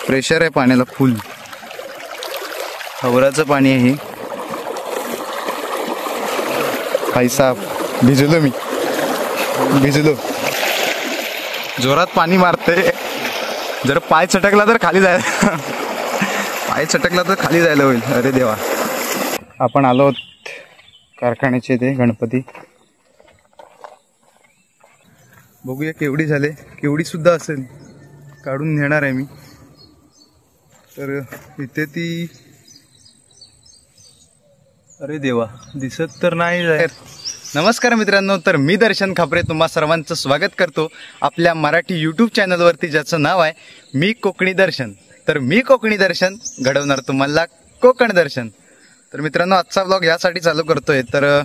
Pressure आहे पाण्याला फुल, हवराचं पाणी आहे हे। भाई साहब भिजलो, मी भिजलो, जोरात पाणी मारते। जर पाय चटकला तर खाली जायला पाय चटकला तर खाली जायला होईल। अरे देवा, आपण आलो आहोत कारखान्याचे ते गणपती। बघूया केवढी झाले, केवढी सुद्धा असेल काढून नेणार आहे मी। तर इथे ती, अरे देवा दिसत तर नाही आहे। नमस्कार मित्रांनो, तर मी दर्शन खापरे तुम्हा सर्वांचं स्वागत करतो आपल्या मराठी यूट्यूब चॅनलवरती, ज्याचं नाव आहे मी कोकणी दर्शन। तर मी कोकणी दर्शन घडवणार तुम्हाला कोकण दर्शन। तर मित्रांनो, आजचा व्लॉग यासाठी चालू करतोय, तर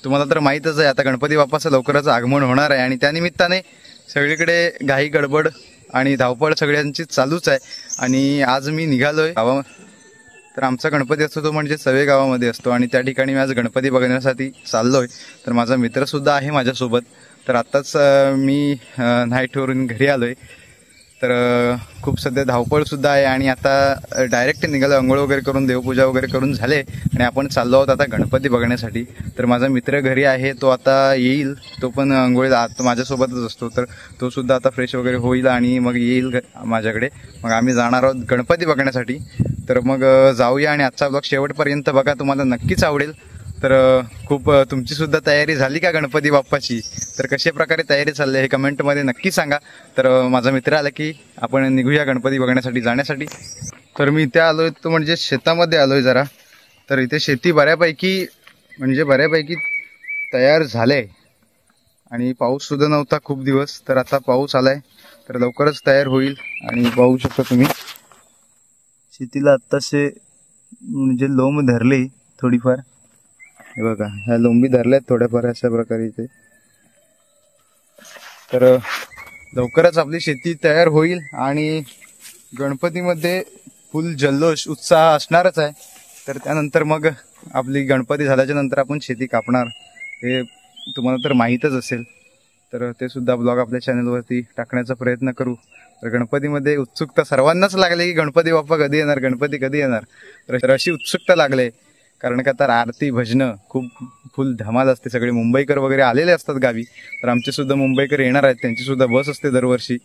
तुम्हाला तर माहीतच आहे आता गणपती बाप्पाचं लवकरच आगमन होणार आहे आणि त्यानिमित्ताने सगळीकडे घाई गडबड आणि धावपळ सगळ्यांची चालूच आहे। आणि आज मी निघालोय गावामध्ये। तर आमचा गणपती असतो तो म्हणजे सवे गावामध्ये असतो आणि त्या ठिकाणी मी आज गणपती बघण्यासाठी चाललोय। तर माझा मित्रसुद्धा आहे माझ्यासोबत। तर आत्ताच मी नाईटवरून घरी आलोय। तर खूप सध्या धावपळसुद्धा आहे आणि आता डायरेक्ट निघालो, अंघोळ वगैरे करून देवपूजा वगैरे करून झाले आणि आपण चाललो आहोत आता गणपती बघण्यासाठी। तर माझा मित्र घरी आहे, तो आता येईल, तो पण अंघोळीला माझ्यासोबतच असतो। तर तो सुद्धा आता फ्रेश वगैरे होईल आणि मग येईल माझ्याकडे, मग आम्ही जाणार आहोत गणपती बघण्यासाठी। तर मग जाऊया आणि आजचा ब्लॉग शेवटपर्यंत बघा, तुम्हाला नक्कीच आवडेल। तर खूप तुमची सुद्धा तयारी झाली का गणपती बाप्पाची? तर कशा प्रकारे तयारी चालली हे कमेंटमध्ये नक्की सांगा। तर माझा मित्र आला की आपण निघूया गणपती बघण्यासाठी जाण्यासाठी। तर मी इथे आलोय तो म्हणजे शेतामध्ये आलोय जरा। तर इथे शेती बऱ्यापैकी तयार झाले आणि पाऊस सुद्धा नव्हता खूप दिवस, तर आता पाऊस आलाय, तर लवकरच तयार होईल। आणि पाहू शकता तुम्ही शेतीला आत्ताशे म्हणजे लोंब धरले थोडीफार, हे बघा ह्या लोंबी धरल्यात थोड्याफार अशा प्रकारे इथे। तर लवकरच आपली शेती तयार होईल आणि गणपतीमध्ये फुल जल्लोष उत्साह असणारच आहे। तर त्यानंतर मग आपली गणपती झाल्याच्या नंतर आपण शेती कापणार, हे तुम्हाला तर माहीतच असेल। तर ते सुद्धा ब्लॉग आपल्या चॅनलवरती टाकण्याचा प्रयत्न करू। तर गणपतीमध्ये उत्सुकता सर्वांनाच लागली की गणपती बाप्पा कधी येणार, गणपती कधी येणार। तर अशी उत्सुकता लागले, कारण का तर आरती भजनं खूप फुल धमाल असते। सगळे मुंबईकर वगैरे आलेले असतात गावी, तर आमचे सुद्धा मुंबईकर येणार आहेत, त्यांची सुद्धा बस असते दरवर्षी।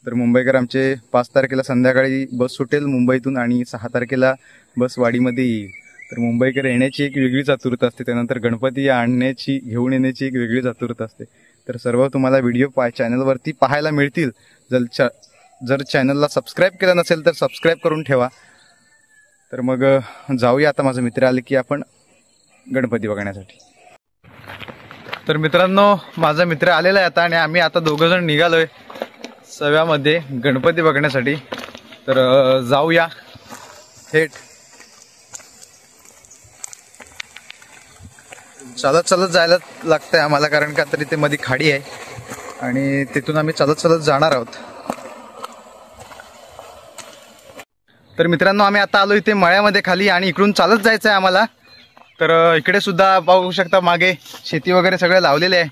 तर मुंबईकर आमचे 5 तारखेला संध्याकाळी बस सुटेल मुंबईतून आणि 6 तारखेला बस वाडीमध्ये येईल। तर मुंबईकर येण्याची एक वेगळीच आतुरता असते, त्यानंतर गणपती आणण्याची घेऊन येण्याची एक वेगळीच आतुरता असते। तर सर्व तुम्हाला व्हिडिओ चॅनलवरती पाहायला मिळतील। जर चॅनलला सबस्क्राईब केलं नसेल तर सबस्क्राईब करून ठेवा। तर मग जाऊया, आता माझा मित्र आले की आपण गणपती बघण्यासाठी। तर मित्रांनो, माझा मित्र आलेला आहे आता आणि आम्ही आता दोघंजण निघालोय सव्यामध्ये गणपती बघण्यासाठी। तर जाऊया थेट। चालत चालत जायला लागतंय आम्हाला, कारण का तर इथे मध्ये खाडी आहे आणि तिथून आम्ही चालत चालत जाणार आहोत। तर मित्रांनो, आम्ही आता आलो इथे मळ्यामध्ये खाली आणि इकडून चालत जायचं आहे आम्हाला। तर इकडे सुद्धा पाहू शकता मागे शेती वगैरे सगळं लावलेले आहे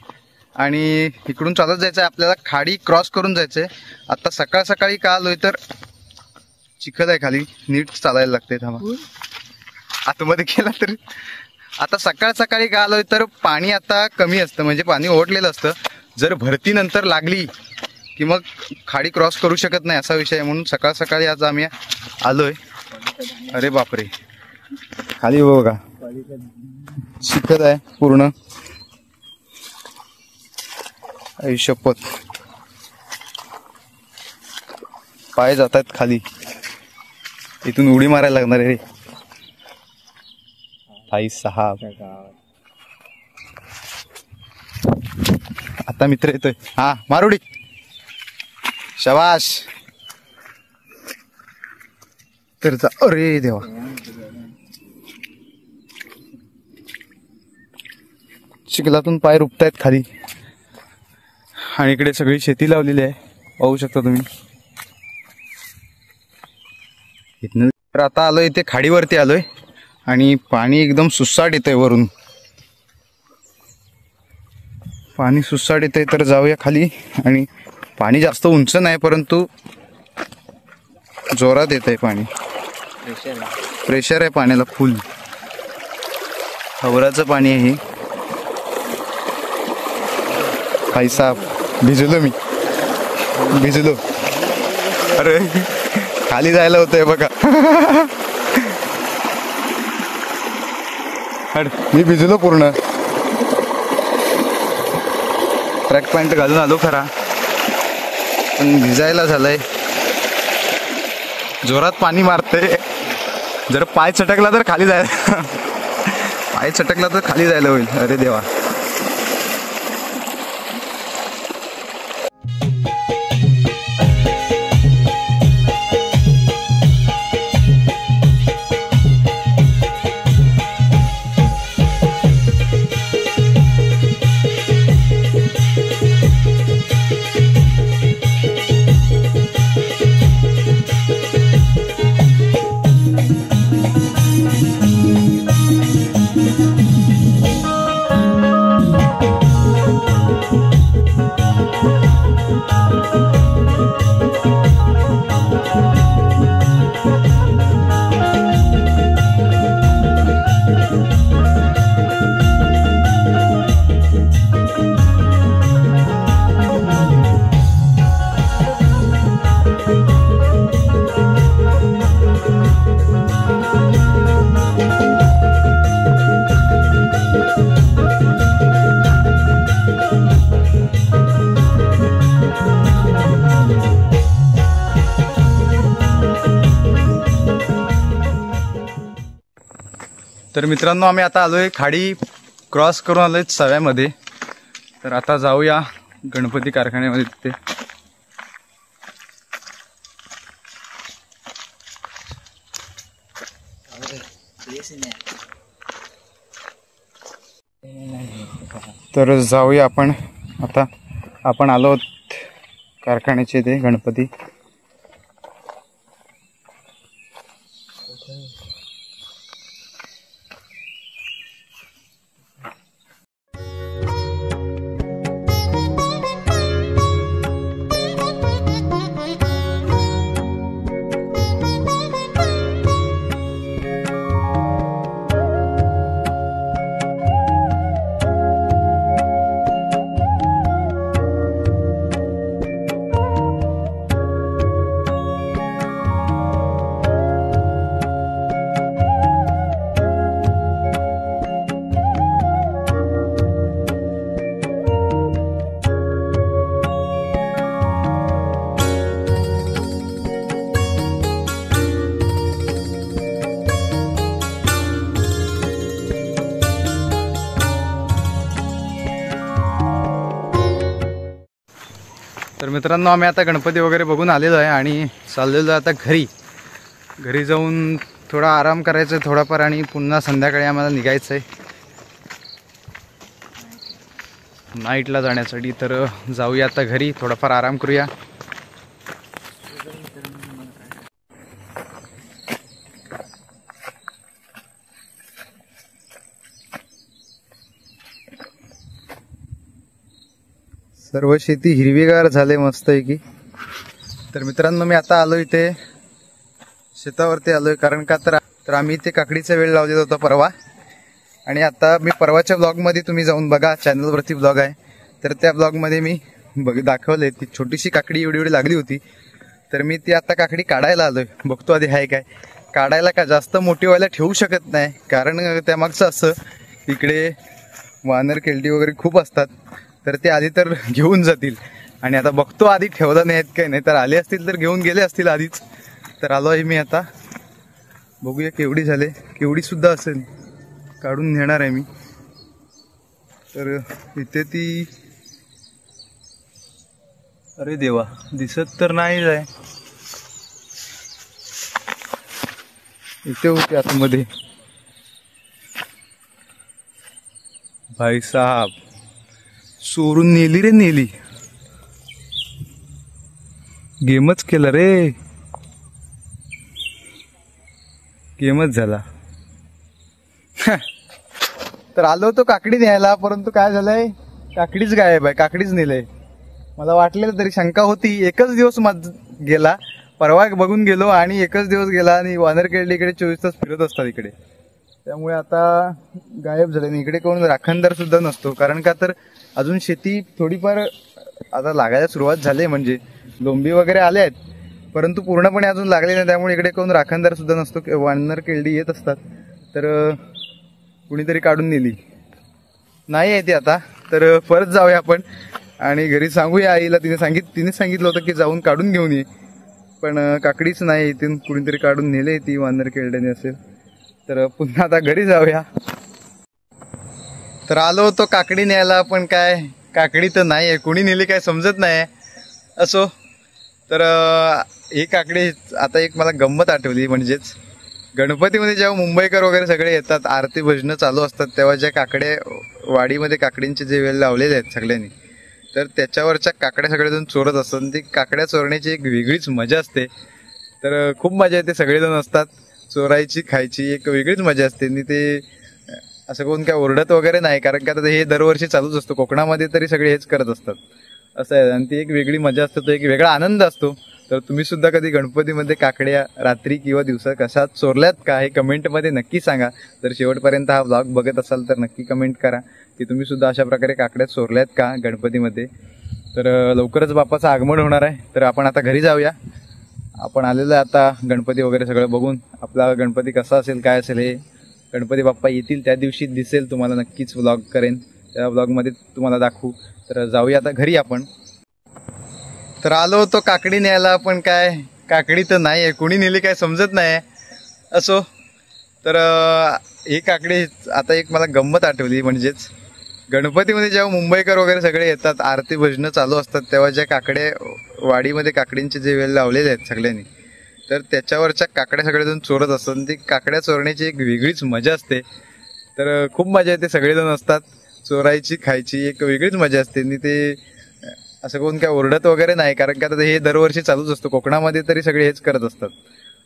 आणि इकडून चालत जायचं आहे आपल्याला, खाडी क्रॉस करून जायचं आहे। आता सकाळ सकाळी का आलोय तर चिखल आहे खाली, नीट चालायला लागते। थांबा, आतमध्ये गेला तर आता सकाळ सकाळी का आलोय तर पाणी आता कमी असतं, म्हणजे पाणी ओढलेलं असतं। जर भरती नंतर लागली की मग खाडी क्रॉस करू शकत नाही, असा विषय आहे। म्हणून सकाळ सकाळी आज आम्ही आलोय। अरे बापरे, खाली बघा चिखल आहे पूर्ण, शपथ पाय जातात खाली, इथून उडी मारायला लागणार आहे रे भाई साहब। आता मित्र येतोय, हा मारुडी, शाबाश। तर अरे देवा, चिखलातून पाय रुपतायत खाली आणि इकडे सगळी शेती लावलेली आहे, पाहू शकता तुम्ही। इथनं तर आता आलोय इथे खाडीवरती आलोय आणि पाणी एकदम सुसाट येतंय वरून, पाणी सुसाट येतंय। तर जाऊया खाली, आणि पाणी जास्त उंच नाही परंतु जोरात येत आहे पाणी, प्रेशर आहे पाण्याला फुल, हवराचं पाणी आहे हे. भाई साहब भिजलो मी, भिजलो. अरे खाली जायला होतंय बघा. मी भिजलो पूर्ण. ट्रॅक पॅन्ट घालून आलो खरा, पण भिजायला झालंय. जोरात पाणी मारतंय. जर पाय चटकला तर खाली जायला, पाय चटकला तर खाली जायला होईल. अरे देवा. तर मित्रांनो, आम्ही आता आलोय खाडी क्रॉस करून आलोय सव्यामध्ये. तर आता जाऊया गणपती कारखान्यामध्ये. तिथे तर जाऊया आपण. आता आपण आलो कारखान्याचे ते गणपती. तर मित्रांनो, आम्ही आता गणपती वगैरे बघून आलेलो आहे आणि चाललेलो आहे आता घरी. घरी जाऊन थोडा आराम करायचा आहे थोडाफार, आणि पुन्हा संध्याकाळी आम्हाला निघायचं आहे नाईटला जाण्यासाठी. तर जाऊया आता घरी, थोडाफार आराम करूया. सर्व शेती हिरवीगार झाले मस्त आहे की. तर मित्रांनो, मी आता आलो इथे शेतावरती आलोय. कारण का तर आम्ही इथे काकडीचा वेळ लावलेला होता परवा, आणि आता मी परवाच्या ब्लॉगमध्ये तुम्ही जाऊन बघा, चॅनलवरती ब्लॉग आहे. तर त्या ब्लॉगमध्ये मी दाखवले ती छोटीशी काकडी एवढी एवढी लागली होती. तर मी ती आता काकडी काढायला आलोय. बघतो आधी आहे काय. काढायला का जास्त मोठी व्हायला ठेवू शकत नाही, कारण त्यामागचं असं इकडे वानर केल्टी वगैरे खूप असतात. तर ते आधी तर घेऊन जातील, आणि आता बघतो आधी ठेवला नाही आहेत काय, नाही तर आले असतील तर घेऊन गेले असतील आधीच. तर आलो आहे मी आता. बघूया केवढी झाले, केवढी सुद्धा असेल काढून नेणार आहे मी. तर इथे ती, अरे देवा, दिसत तर नाही आहे. इथे होती आतमध्ये. भाई साहब, चोरून नेली रे, नेली. गेमच केला रे, गेमच झाला. तर आलो होतो काकडी न्यायला, परंतु काय झालंय, काकडीच गायब आहे, काकडीच नेलंय. मला वाटलेलं तरी शंका होती, एकच दिवस गेला, परवा बघून गेलो आणि एकच दिवस गेला आणि वानरखेडे इकडे 24 तास फिरत असतात इकडे. त्यामुळे आता गायब झाले. आणि इकडे कोण राखणदार सुद्धा नसतो, कारण का तर अजून शेती थोडीफार आता लागायला सुरुवात झाली. म्हणजे लोंबी वगैरे आले आहेत, परंतु पूर्णपणे अजून लागले नाही. त्यामुळे इकडे कोण राखणदार सुद्धा नसतो. वानरखेडी येत असतात तर कुणीतरी काढून नेली नाही आहे ती आता. तर परत जाऊया आपण आणि घरी सांगूया आईला. तिने सांगितलं होतं की जाऊन काढून घेऊन ये, पण काकडीच नाही. इथून कुणीतरी काढून नेले ती वानरखेड्याने असेल. तर पुन्हा आता घरी जाऊया. तर आलो होतो काकडी न्यायला, पण काय काकडी तर नाही आहे. कुणी नेली काय समजत नाही. असो, तर ही काकडी आता एक मला गंमत आठवली. म्हणजेच गणपतीमध्ये जेव्हा मुंबईकर वगैरे सगळे येतात, आरती भजनं चालू असतात, तेव्हा ज्या काकड्या वाडीमध्ये काकडींचे जे वेळ लावलेले आहेत सगळ्यांनी, तर त्याच्यावरच्या काकड्या सगळेजण चोरत असतात. ती काकड्या चोरण्याची एक वेगळीच मजा असते. तर खूप मजा येते. सगळेजण असतात, चोरायची, खायची एक वेगळीच मजा असते. आणि ते असं कोण काय ओरडत वगैरे नाही, कारण का हे दरवर्षी चालूच असतो. कोकणामध्ये तरी सगळे हेच करत असतात असं आहे. आणि ती एक वेगळी मजा असते, तो एक वेगळा आनंद असतो. तर तुम्ही सुद्धा कधी गणपतीमध्ये काकड्या रात्री किंवा दिवसा कशा चोरल्यात का, हे कमेंटमध्ये नक्की सांगा. जर शेवटपर्यंत हा व्लॉग बघत असाल तर नक्की कमेंट करा की तुम्ही सुद्धा अशा प्रकारे काकड्या चोरल्यात का गणपतीमध्ये. तर लवकरच बाप्पाचं आगमन होणार आहे. तर आपण आता घरी जाऊया. आपण आलेलं आहे आता गणपती वगैरे सगळं बघून. आपला गणपती कसा असेल, काय असेल, हे गणपती बाप्पा येतील त्या दिवशी दिसेल तुम्हाला. नक्कीच व्लॉग करेन, त्या व्लॉगमध्ये तुम्हाला दाखवू. तर जाऊया आता घरी आपण. तर आलो होतो काकडी न्यायला, पण काय काकडी तर नाही आहे. कुणी नेली काय समजत नाही. असो, तर ही काकडी आता एक मला गंमत आठवली. म्हणजेच गणपतीमध्ये जेव्हा मुंबईकर वगैरे सगळे येतात, आरती भजनं चालू असतात, तेव्हा ज्या काकड्या वाडीमध्ये काकडींचे जे वेळ लावलेले आहेत सगळ्यांनी, तर त्याच्यावरच्या काकड्या सगळेजण चोरत असतात. ती काकड्या चोरण्याची एक वेगळीच मजा असते. तर खूप मजा येते. सगळेजण असतात, चोरायची, खायची एक वेगळीच मजा असते. आणि ते असं कोण काय ओरडत वगैरे नाही, कारण का हे दरवर्षी चालूच असतो. कोकणामध्ये तरी सगळे हेच करत असतात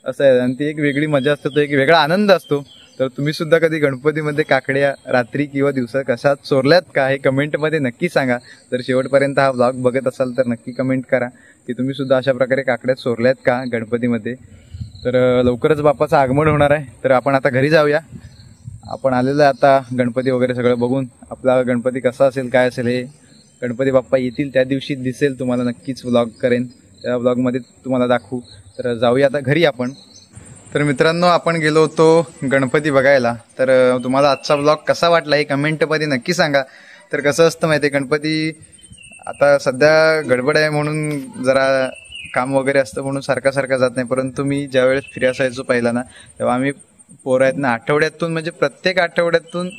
असं आहे. आणि ती एक वेगळी मजा असते, तो एक वेगळा आनंद असतो. तर तुम्ही सुद्धा कधी गणपतीमध्ये काकड्या रात्री किंवा दिवसा कशा चोरल्यात का, हे कमेंटमध्ये नक्की सांगा. जर शेवटपर्यंत हा व्लॉग बघत असाल तर नक्की कमेंट करा की तुम्ही सुद्धा अशा प्रकारे काकड्या चोरल्यात का गणपतीमध्ये. तर लवकरच बाप्पाचं आगमन होणार आहे. तर आपण आता घरी जाऊया. आपण आलेलं आहे आता गणपती वगैरे सगळं बघून. आपला गणपती कसा असेल, काय असेल, हे गणपती बाप्पा येतील त्या दिवशी दिसेल तुम्हाला. नक्कीच व्लॉग करेन, त्या व्लॉगमध्ये तुम्हाला दाखवू. तर जाऊया आता घरी आपण. तर मित्रांनो, आपण गेलो होतो गणपती बघायला. तर तुम्हाला आजचा व्लॉग कसा वाटला हे कमेंटमध्ये नक्की सांगा. तर कसं असतं माहिती आहे, गणपती आता सध्या गडबड आहे म्हणून जरा काम वगैरे असतं म्हणून सारखा जात नाही. परंतु मी ज्यावेळेस फिरायचो पहिला ना, तेव्हा आम्ही पोरं आहेत ना, आठवड्यातून म्हणजे प्रत्येक आठवड्यातून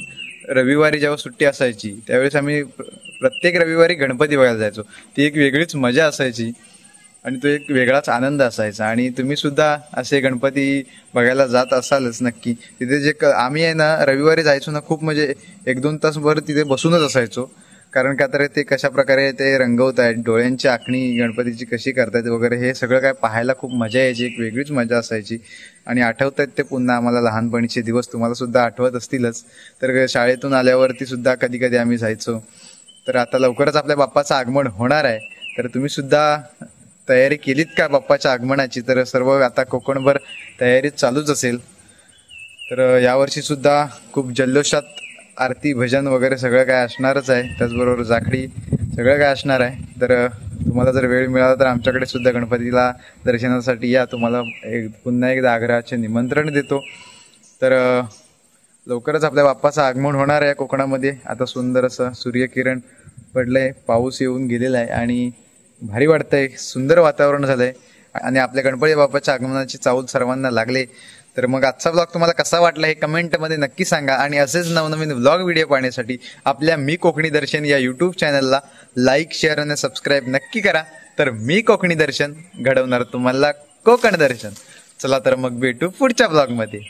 रविवारी जेव्हा सुट्टी असायची त्यावेळेस आम्ही प्रत्येक रविवारी गणपती बघायला जायचो. ती एक वेगळीच मजा असायची आणि तो एक वेगळाच आनंद असायचा. आणि तुम्ही सुद्धा असे गणपती बघायला जात असालच नक्की. तिथे जे आम्ही आहे ना रविवारी जायचो ना, खूप म्हणजे 1-2 तास भर तिथे बसूनच असायचो. कारण का तर ते कशा प्रकारे ते रंगवत आहेत, डोळ्यांची आखणी गणपतीची कशी करतायत वगैरे, हे सगळं काय पाहायला खूप मजा यायची. एक वेगळीच मजा असायची. आणि आठवत आहेत ते पुन्हा आम्हाला लहानपणीचे दिवस. तुम्हाला सुद्धा आठवत असतीलच. तर शाळेतून आल्यावरती सुद्धा कधी कधी आम्ही जायचो. तर आता लवकरच आपल्या बाप्पाचं आगमन होणार आहे. तर तुम्ही सुद्धा तयारी केलीत का बाप्पाच्या आगमनाची? तर सर्व आता कोकणभर तयारी चालूच असेल. तर यावर्षी सुद्धा खूप जल्लोषात आरती भजन वगैरे सगळं काय असणारच आहे. त्याचबरोबर जाखडी सगळं काय असणार आहे. तर तुम्हाला जर वेळ मिळाला तर आमच्याकडे सुद्धा गणपतीला दर्शनासाठी या. तुम्हाला पुन्हा एकदा आग्रहाचे निमंत्रण देतो. तर लवकरच आपल्या बाप्पाचं आगमन होणार आहे कोकणामध्ये. आता सुंदर असं सूर्यकिरण पडलंय, पाऊस येऊन गेलेला आहे आणि भारी वाटतंय, सुंदर वातावरण झालंय आणि आपल्या गणपती बाप्पाच्या आगमनाची चाहूल सर्वांना लागले. तर मग आजचा व्लॉग तुम्हाला कसा वाटला हे कमेंटमध्ये नक्की सांगा. आणि असेच नवनवीन व्लॉग व्हिडिओ पाहण्यासाठी आपल्या मी कोकणी दर्शन या यूट्यूब चॅनलला लाईक, शेअर आणि सबस्क्राईब नक्की करा. तर मी कोकणी दर्शन घडवणार तुम्हाला कोकण दर्शन. चला तर मग भेटू पुढच्या व्लॉगमध्ये.